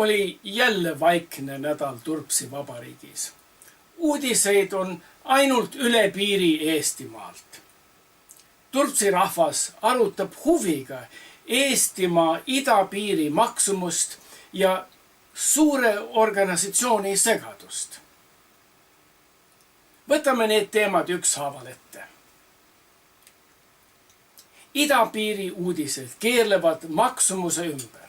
oli jälle vaikne nädal Turpsi Vabariigis. Uudiseid on ainult üle piiri Eestimaalt. Turpsi rahvas arutab huviga Eestimaa idapiiri maksumust ja suure organisatsiooni segadust. Võtame need teemad ükshaaval ette. Idapiiri uudised keerlevad maksumuse ümber.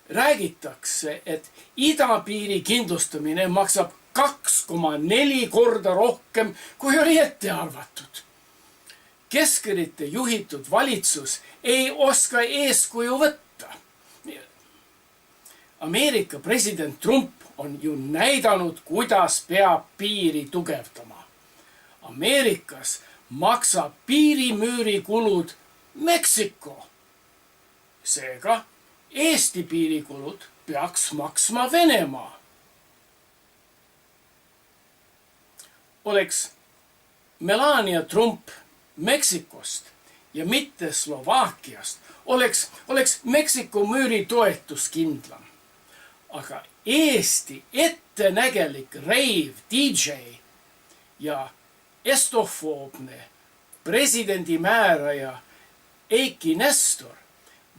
Räägitakse, et idapiiri kindlustamine maksab 2,4 korda rohkem, kui oli ette arvatud. Keskerite juhitud valitsus ei oska eeskuju võtta. Ameerika president Trump on ju näidanud, kuidas peab piiri tugevdama. Ameerikas maksab piirimüüri kulud Meksiko. Seega Eesti piirikulud peaks maksma Venemaa. Oleks Melania Trump Meksikost ja mitte Slovakkiast, oleks Meksiko müüri toetus kindlam. Aga Eesti ettenägelik reiv DJ ja estofoobne presidendi määraja Eiki Nestor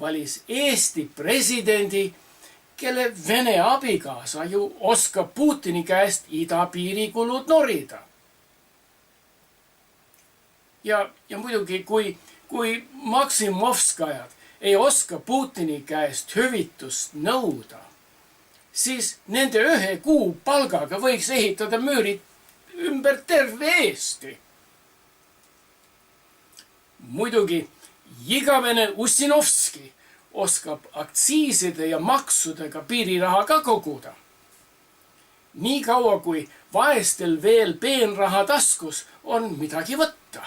valis Eesti presidendi, kelle Vene abikaasa ju oskab Putini käest idapiirikulud norida. Ja muidugi, kui Maksimovskajad ei oska Putini käest hüvitust nõuda, siis nende 1 kuu palgaga võiks ehitada müürid ümber terve Eesti. Muidugi igavene Ussinovski oskab aktsiiside ja maksudega piiriraha ka koguda. Nii kaua, kui vaestel veel peenraha taskus, on midagi võtta.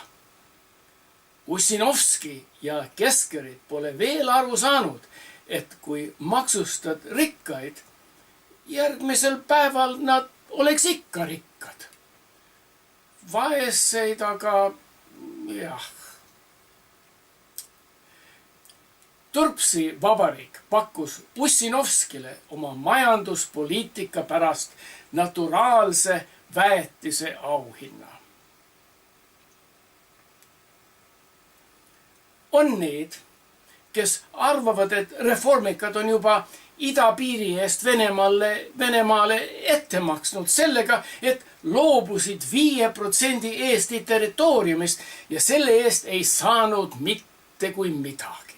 Ussinovski ja Keskerid pole veel aru saanud, et kui maksustad rikkaid, järgmisel päeval nad oleks ikka rikkad. Vaeseid aga, jah. Turpsi Vabariik pakkus Ussinovskile oma majanduspoliitika pärast naturaalse väetise auhinna. On need, kes arvavad, et reformikad on juba idapiiri eest Venemaale ette maksnud sellega, et loobusid 5% Eesti territooriumist ja selle eest ei saanud mitte kui midagi.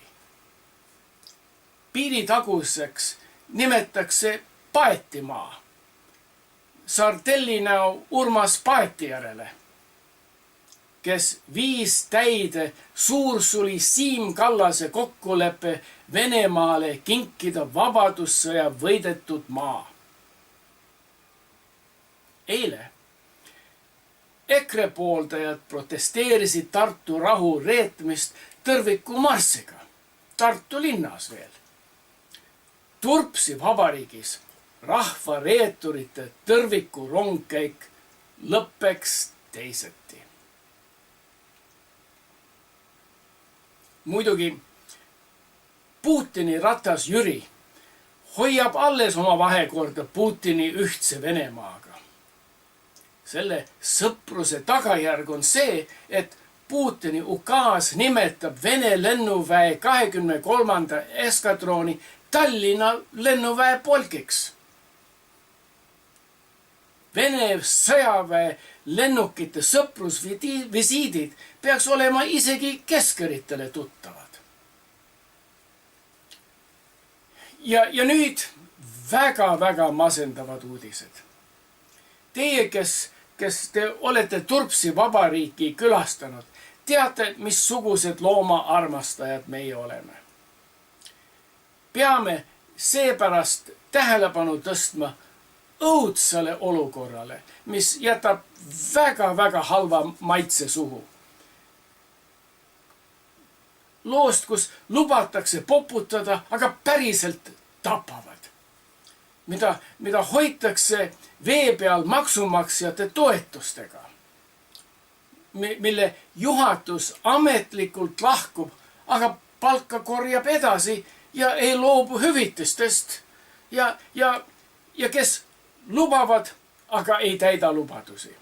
Piiritaguseks nimetakse Paetimaa, Sardellinao Urmas Paeti järele, kes viis täide suursuli Siim Kallase kokkuleppe Venemaale kinkida vabadussõja võidetud maa. Eile EKRE pooldajad protesteerisid Tartu rahu reetmist Tõrviku marssiga, Tartu linnas veel. Turpsi Vabariigis rahvareeturite Tõrviku rongkäik lõppeks teiseti. Muidugi Putini ratas Jüri hoiab alles oma vahekorda Putini ühtse Venemaaga. Selle sõpruse tagajärg on see, et Putini ukaas nimetab Vene lennuväe 23. eskadrooni Tallinna lennuväe polkiks. Vene sõjaväe lennukite sõprusvisiidid peaks olema isegi keskeritele tuttavad. Ja nüüd väga masendavad uudised. Teie, kes te olete Turpsi Vabariiki külastanud, teate, missugused loomaarmastajad meie oleme. Peame seepärast tähelepanu tõstma õudsale olukorrale, mis jätab väga halva maitse suhu. Loost, kus lubatakse poputada, aga päriselt tapavad. Mida hoitakse vee peal maksumaksjate toetustega. Mille juhatus ametlikult lahkub, aga palka korjab edasi ja ei loobu hüvitistest, ja kes lubavad, aga ei täida lubadusi.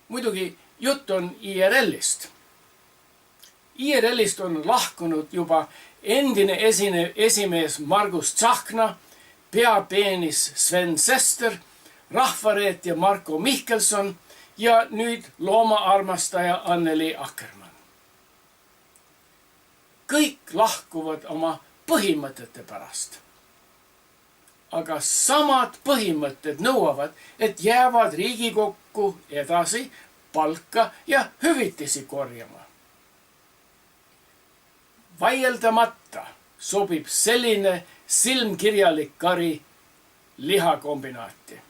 Muidugi jutt on IRL-ist. IRL-ist on lahkunud juba endine esimees Margus Tsahkna, peapeenis Sven Sester, rahvareetja Marko Mihkelson ja nüüd loomaarmastaja Anneli Akkermann. Kõik lahkuvad oma põhimõtete pärast. Aga samad põhimõtted nõuavad, et jäävad Riigikokku edasi palka ja hüvitisi korjama. Vaieldamata sobib selline silmkirjalik kari lihakombinaati.